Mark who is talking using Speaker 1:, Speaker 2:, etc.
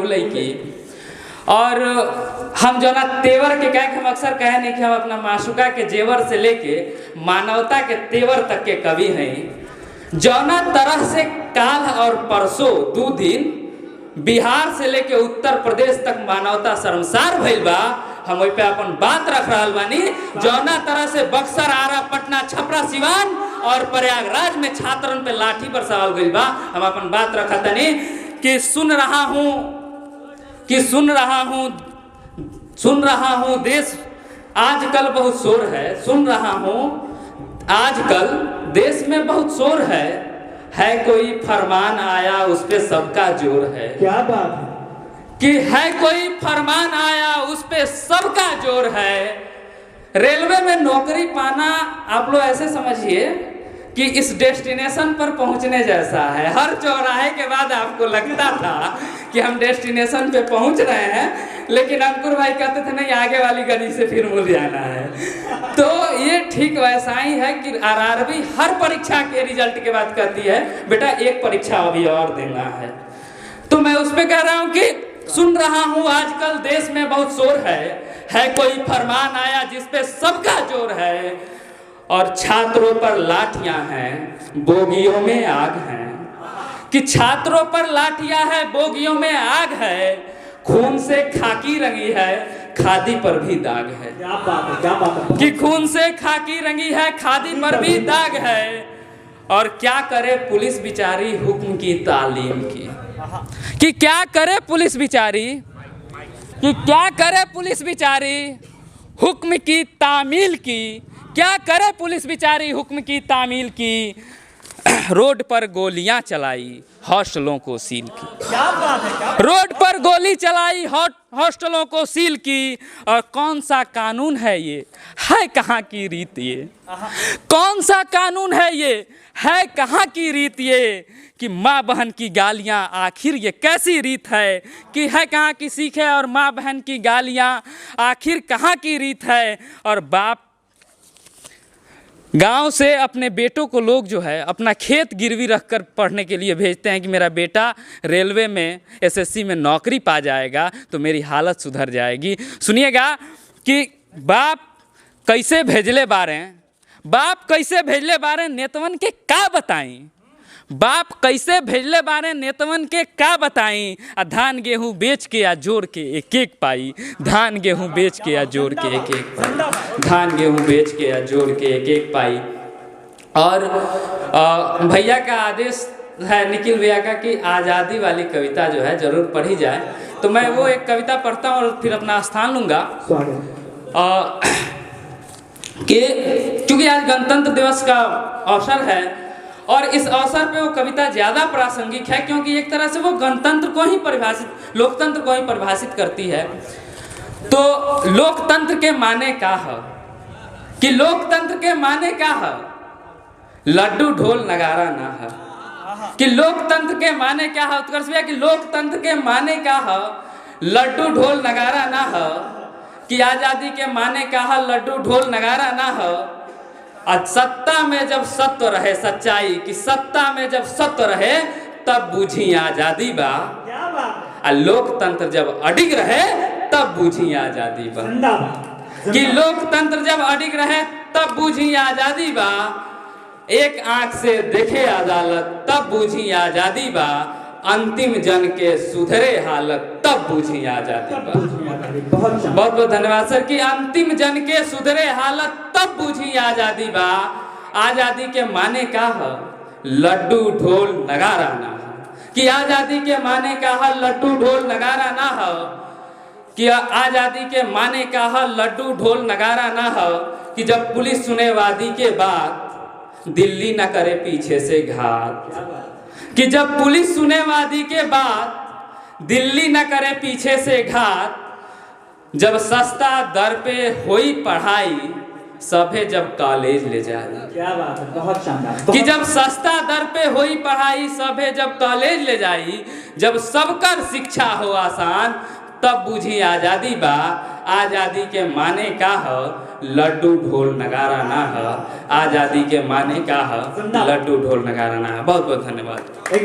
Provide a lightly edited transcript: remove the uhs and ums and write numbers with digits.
Speaker 1: की। और हम जो ना तेवर के कह हम अक्सर कहे नहीं कि हम अपना माशुका के जेवर से लेके मानवता के तेवर तक के कवि हैं। जौना तरह से काल और परसों 2 दिन बिहार से लेके उत्तर प्रदेश तक मानवता शर्मसार भइल बा, हम ओइ पे अपन बात रख रहल बानी। जौना तरह से बक्सर, आरा, पटना, छपरा, सिवान और प्रयागराज में छात्रन पे लाठी बरसावल गइल बा, हम अपन बात रखा तनी कि सुन रहा हूँ देश आजकल बहुत शोर है। सुन रहा हूँ आजकल देश में बहुत शोर है कोई फरमान आया उस पे सबका जोर है।
Speaker 2: क्या बात है
Speaker 1: कि है कोई फरमान आया उस पे सबका जोर है। रेलवे में नौकरी पाना आप लोग ऐसे समझिए कि इस डेस्टिनेशन पर पहुंचने जैसा है। हर चौराहे के बाद आपको लगता था कि हम डेस्टिनेशन पे पहुंच रहे हैं, लेकिन अंकुर भाई कहते थे नहीं, आगे वाली गली से फिर मुड़ जाना है। तो ये ठीक वैसा ही है कि आरआरबी हर परीक्षा के रिजल्ट के बाद कहती है बेटा एक परीक्षा अभी और देना है। तो मैं उसमें कह रहा हूँ कि सुन रहा हूँ आजकल देश में बहुत शोर है कोई फरमान आया जिस पे सबका जोर है। और छात्रों पर लाठियां हैं, बोगियों में आग है। कि छात्रों पर लाठियां हैं, बोगियों में आग है। खून से खाकी रंगी है, खादी पर भी दाग है।
Speaker 2: क्या बात है
Speaker 1: कि खून से खाकी रंगी है, खादी पर भी दाग है। और क्या करे पुलिस बिचारी हुक्म की तालीम की। कि क्या करे पुलिस बिचारी हुक्म की तामील की। क्या करे पुलिस बिचारी हुक्म की तामील की। रोड पर गोलियां चलाई, हॉस्टलों को सील की।
Speaker 2: क्या बात है
Speaker 1: रोड पर गोली चलाई, हॉस्टलों को सील की। और कौन सा कानून है ये, है कहाँ की रीत ये। कौन सा कानून है ये, है कहाँ की रीत ये। कि माँ बहन की गालियाँ आखिर ये कैसी रीत है। कि है कहाँ की सीख है और माँ बहन की गालियाँ आखिर कहाँ की रीत है। और बाप गांव से अपने बेटों को लोग जो है अपना खेत गिरवी रखकर पढ़ने के लिए भेजते हैं कि मेरा बेटा रेलवे में एसएससी में नौकरी पा जाएगा तो मेरी हालत सुधर जाएगी। सुनिएगा कि बाप कैसे भेजले बारे नेतवन के का बताई। बाप कैसे भेजले बारे नेतवन के का बताई। आ धान गेहूँ बेच के या जोड़ के एक एक पाई। धान गेहूँ बेच के या जोड़ के एक एक पाई। धान गेहूँ बेच के या जोड़ के एक एक पाई। और भैया का आदेश है निखिल भैया का कि आज़ादी वाली कविता जो है जरूर पढ़ी जाए। तो मैं वो एक कविता पढ़ता हूँ और फिर अपना स्थान लूँगा। कि चूँकि आज गणतंत्र दिवस का अवसर है और इस अवसर पे वो कविता ज़्यादा प्रासंगिक है क्योंकि एक तरह से वो गणतंत्र को ही लोकतंत्र को ही परिभाषित करती है। तो लोकतंत्र के माने का है कि लोकतंत्र के माने का है लड्डू ढोल नगारा ना है। कि लोकतंत्र के माने क्या है, उत्कर्ष भैया कि लोकतंत्र के माने का है लड्डू ढोल नगारा ना है। कि आज़ादी के माने का है लड्डू ढोल नगारा ना है। और सत्ता में जब सत्य रहे सच्चाई की, सत्ता में जब सत्य रहे तब बूझी आजादी बा। और लोकतंत्र जब अडिग रहे तब बूझी आजादी बा। कि लोकतंत्र जब अडिग रहे तब बूझी आजादी बा। एक आंख से देखे अदालत तब बूझी आजादी बा। अंतिम जन के सुधरे हालत तब बूझी आजादी बा। बहुत बहुत धन्यवाद सर। कि अंतिम जन के सुधरे हालत तब बूझी आजादी बा। आजादी के माने का है लड्डू ढोल नगारा ना है। कि आजादी के माने का है लड्डू ढोल नगारा ना है। कि आजादी के माने का है लड्डू ढोल नगारा ना है। कि जब पुलिस सुने वादी के बाद दिल्ली न करे पीछे से घात। कि जब पुलिस सुने वादी के बाद दिल्ली न करे पीछे से घात। जब सस्ता दर पे होई पढ़ाई सभे जब कॉलेज ले जाए।
Speaker 2: क्या बात है, बहुत शानदार।
Speaker 1: कि जब सस्ता दर पे होई पढ़ाई सभे जब कॉलेज ले जाई। जब सबकर शिक्षा हो आसान तब बूझी आजादी बा। आजादी के माने का है लड्डू ढोल नगारा ना है। आजादी के माने का है लड्डू ढोल नगारा ना है। बहुत बहुत धन्यवाद।